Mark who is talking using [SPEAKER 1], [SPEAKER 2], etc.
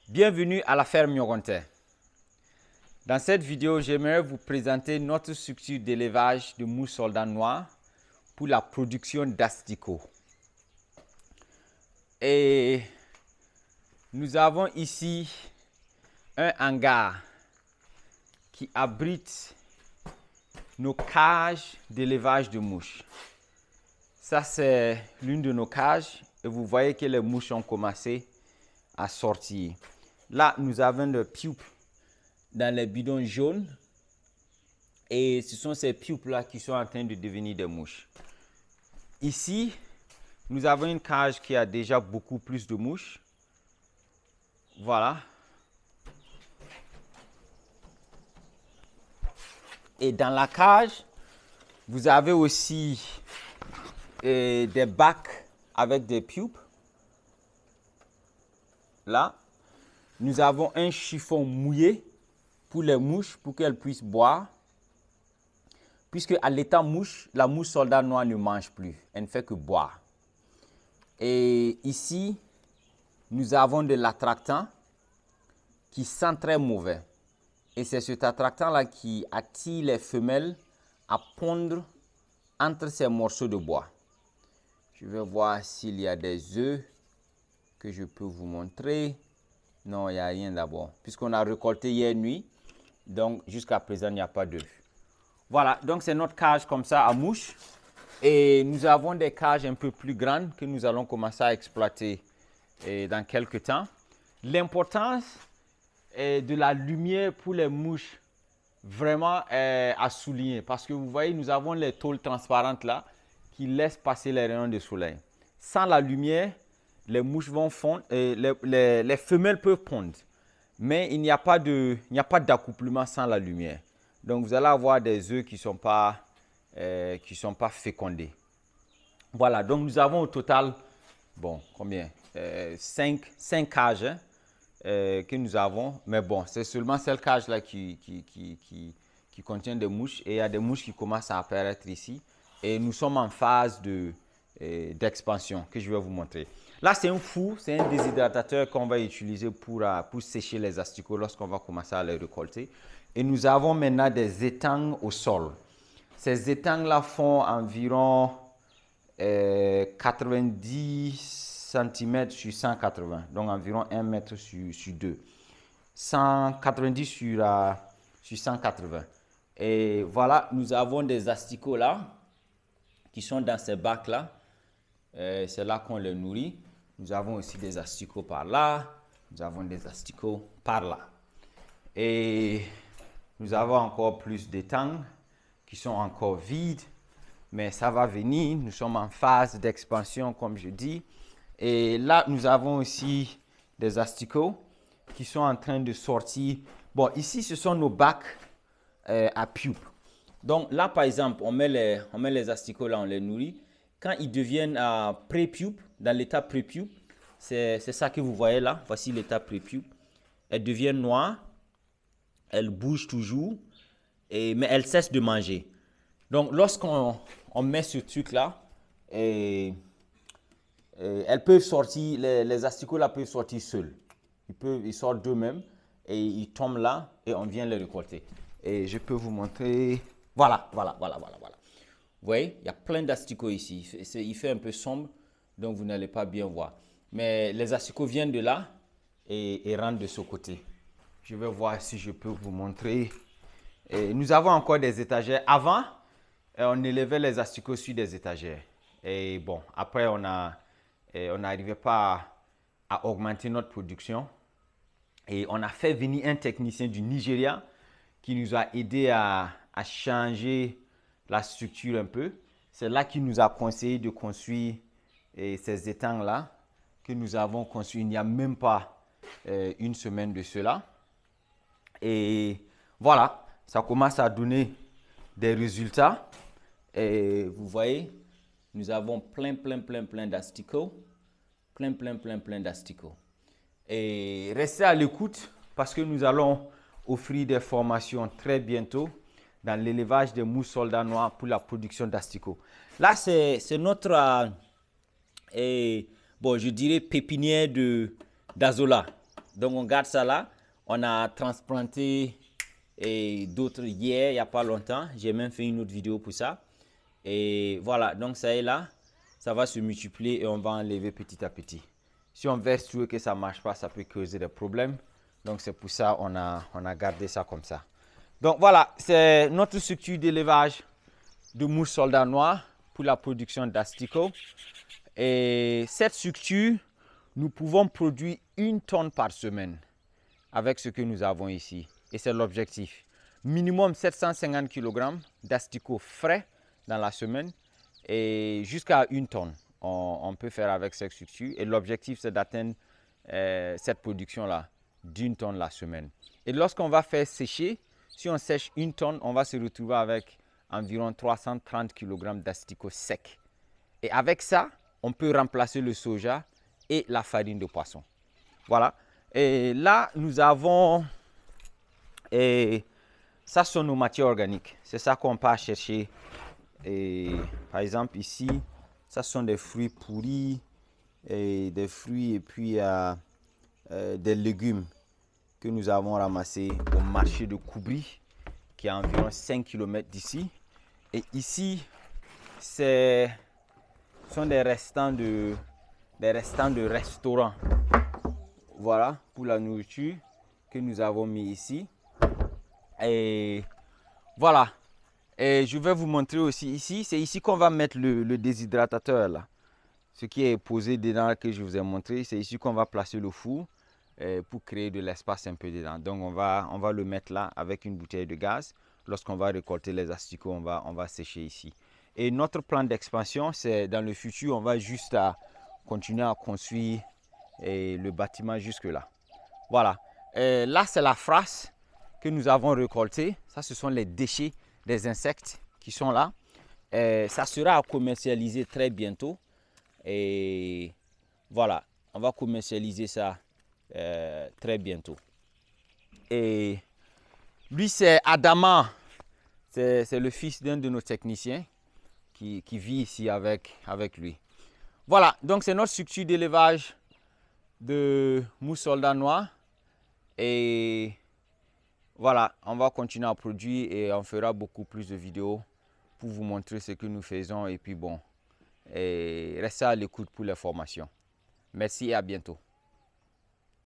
[SPEAKER 1] Bienvenue à la ferme Nyogonte. Dans cette vidéo, j'aimerais vous présenter notre structure d'élevage de mouches soldats noirs pour la production d'asticots. Et nous avons ici un hangar qui abrite nos cages d'élevage de mouches. Ça, c'est l'une de nos cages et vous voyez que les mouches ont commencé à sortir. Là, nous avons le pupe dans les bidons jaunes et ce sont ces pupes-là qui sont en train de devenir des mouches. Ici, nous avons une cage qui a déjà beaucoup plus de mouches. Voilà. Et dans la cage, vous avez aussi des bacs avec des pupes. Là, nous avons un chiffon mouillé pour les mouches, pour qu'elles puissent boire. Puisque à l'état mouche, la mouche soldat noire ne mange plus. Elle ne fait que boire. Et ici, nous avons de l'attractant qui sent très mauvais. Et c'est cet attractant-là qui attire les femelles à pondre entre ces morceaux de bois. Je vais voir s'il y a des œufs que je peux vous montrer. Non, il n'y a rien d'abord. Puisqu'on a récolté hier nuit, donc jusqu'à présent, il n'y a pas d'œufs. Voilà, donc c'est notre cage comme ça à mouches. Et nous avons des cages un peu plus grandes que nous allons commencer à exploiter dans quelques temps. L'importance de la lumière pour les mouches, vraiment à souligner. Parce que vous voyez, nous avons les tôles transparentes là qui laissent passer les rayons de soleil. Sans la lumière, les mouches vont fondre, les femelles peuvent pondre. Mais il n'y a pas d'accouplement sans la lumière. Donc vous allez avoir des œufs qui ne sont pas fécondés. Voilà, donc nous avons au total, bon, combien 5 cages hein, que nous avons. Mais bon, c'est seulement cette cage-là qui contient des mouches. Et il y a des mouches qui commencent à apparaître ici. Et nous sommes en phase d'expansion que je vais vous montrer. Là, c'est un four, c'est un déshydratateur qu'on va utiliser pour sécher les asticots lorsqu'on va commencer à les récolter. Et nous avons maintenant des étangs au sol. Ces étangs-là font environ 90 cm sur 180, donc environ 1 mètre sur 2. 190 sur 180. Et voilà, nous avons des asticots là, qui sont dans ces bacs-là. C'est là qu'on les nourrit. Nous avons aussi des asticots par là. Nous avons des asticots par là. Et nous avons encore plus d'étangs qui sont encore vides. Mais ça va venir. Nous sommes en phase d'expansion, comme je dis. Et là, nous avons aussi des asticots qui sont en train de sortir. Bon, ici, ce sont nos bacs à pupes. Donc là, par exemple, on met les asticots là, on les nourrit. Quand ils deviennent pré-pupe, dans l'état pré-pupe, c'est ça que vous voyez là. Voici l'état pré-pupe. Elles deviennent noires. Elles bougent toujours. Mais elles cessent de manger. Donc, lorsqu'on met ce truc-là, elles peuvent sortir, les asticots là peuvent sortir seuls. Ils sortent d'eux-mêmes et ils tombent là et on vient les récolter. Et je peux vous montrer. Voilà. Vous voyez, il y a plein d'asticots ici. Il fait un peu sombre, donc vous n'allez pas bien voir. Mais les asticots viennent de là et rentrent de ce côté. Je vais voir si je peux vous montrer. Et nous avons encore des étagères. Avant, on élevait les asticots sur des étagères. Et bon, après, on n'arrivait pas à augmenter notre production. Et on a fait venir un technicien du Nigeria qui nous a aidé à changer la structure un peu. C'est là qu'il nous a conseillé de construire ces étangs-là que nous avons construits il n'y a même pas une semaine de cela. Et voilà, ça commence à donner des résultats. Et vous voyez, nous avons plein d'asticots. Plein d'asticots. Et restez à l'écoute parce que nous allons offrir des formations très bientôt dans l'élevage des mouches soldats noirs pour la production d'asticots. Là, c'est notre, bon, je dirais pépinière d'azola. Donc on garde ça là. On a transplanté d'autres hier, il n'y a pas longtemps. J'ai même fait une autre vidéo pour ça. Et voilà, donc ça est là. Ça va se multiplier et on va enlever petit à petit. Si on verse tout et que ça ne marche pas, ça peut causer des problèmes. Donc c'est pour ça qu'on a gardé ça comme ça. Donc voilà, c'est notre structure d'élevage de mouche soldat noir pour la production d'asticots. Et cette structure, nous pouvons produire 1 tonne par semaine avec ce que nous avons ici. Et c'est l'objectif. Minimum 750 kg d'asticots frais dans la semaine et jusqu'à 1 tonne. On peut faire avec cette structure. Et l'objectif, c'est d'atteindre cette production-là d'1 tonne la semaine. Et lorsqu'on va faire sécher, si on sèche 1 tonne, on va se retrouver avec environ 330 kg d'asticots secs. Et avec ça, on peut remplacer le soja et la farine de poisson. Voilà. Et là, nous avons... Et ça sont nos matières organiques. C'est ça qu'on part chercher. Et par exemple, ici, ça sont des fruits pourris, et des fruits et puis des légumes que nous avons ramassés au marché de Koubri, qui est à environ 5 km d'ici. Et ici, ce sont des restants de restaurants. Voilà, pour la nourriture que nous avons mis ici. Et voilà. Et je vais vous montrer aussi ici. C'est ici qu'on va mettre le déshydratateur là. Ce qui est posé dedans que je vous ai montré. C'est ici qu'on va placer le four pour créer de l'espace un peu dedans. Donc on va le mettre là avec une bouteille de gaz. Lorsqu'on va récolter les asticots, on va sécher ici. Et notre plan d'expansion, c'est dans le futur, on va juste continuer à construire le bâtiment jusque là. Voilà. Là, c'est la frasse que nous avons récoltée. Ça, ce sont les déchets des insectes qui sont là. Ça sera à commercialiser très bientôt. Et voilà, on va commercialiser ça très bientôt. Et lui, c'est Adama. C'est le fils d'un de nos techniciens qui vit ici avec lui. Voilà, donc c'est notre structure d'élevage de mouche soldat noir. Et voilà, on va continuer à produire et on fera beaucoup plus de vidéos pour vous montrer ce que nous faisons. Et puis bon, et restez à l'écoute pour les formations. Merci et à bientôt.